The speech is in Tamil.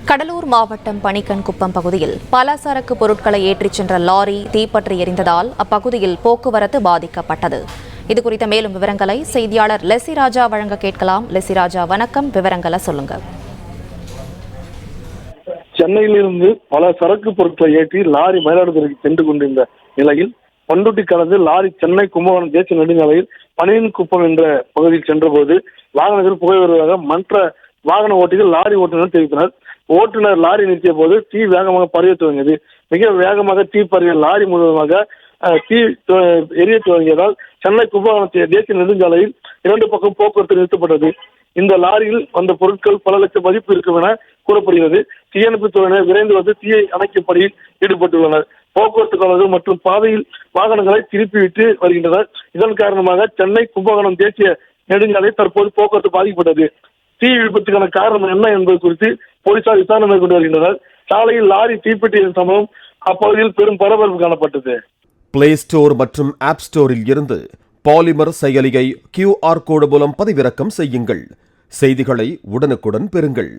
கடலூர் மாவட்டம் பணிக்கன்குப்பம் பகுதியில் பல சரக்கு பொருட்களை ஏற்றிச் சென்ற லாரி தீப்பற்றி எரிந்ததால் அப்பகுதியில் போக்குவரத்து பாதிக்கப்பட்டது. இதுகுறித்த மேலும் விவரங்களை செய்தியாளர் லெசிராஜா வழங்க கேட்கலாம். லெசிராஜா, வணக்கம். விவரங்களை சொல்லுங்க. சென்னையிலிருந்து பல சரக்கு பொருட்களை ஏற்றி லாரி மயிலாடுதுறைக்கு சென்று கொண்டிருந்த நிலையில் பண்ருட்டி கடந்து லாரி சென்னை கும்பகோணம் தேசிய நெடுஞ்சாலையில் பணியன்குப்பம் என்ற பகுதியில் சென்றபோது வாகனத்தில் புகை வருவதாக மற்ற வாகன ஓட்டிகள் லாரி ஓட்டுநர் தெரிவித்தனர். ஓட்டுநர் லாரி நிறுத்திய போது தீ வேகமாக பரவ துவங்கியது. மிக வேகமாக தீ பரவிய லாரி முழுவதுமாக தீ எரிய துவங்கியதால் சென்னை கும்பகோணம் தேசிய நெடுஞ்சாலையில் இரண்டு பக்கம் போக்குவரத்து நிறுத்தப்பட்டது. இந்த லாரியில் வந்த பொருட்கள் பல லட்சம் மதிப்பு இருக்கும் என கூறப்படுகிறது. தீயணைப்புத் துறையினர் விரைந்து வந்து தீயை அணைக்கும் பணியில் ஈடுபட்டுள்ளனர். போக்குவரத்து கழகங்கள் மற்றும் பாதையில் வாகனங்களை திருப்பிவிட்டு வருகின்றனர். இதன் காரணமாக சென்னை கும்பகோணம் தேசிய நெடுஞ்சாலை தற்போது போக்குவரத்து பாதிக்கப்பட்டது. தீ விபத்துக்கான காரணம் என்ன என்பது குறித்து போலீசார் விசாரணை மேற்கொண்டு வருகின்றனர். சாலையில் லாரி தீப்பற்றிய சம்பவம் அப்பகுதியில் பெரும் பரபரப்பு காணப்பட்டது. பிளே ஸ்டோர் மற்றும் ஆப் ஸ்டோரில் இருந்து பாலிமர் செயலியை QR கோடு மூலம் பதிவிறக்கம் செய்யுங்கள். செய்திகளை உடனுக்குடன் பெறுங்கள்.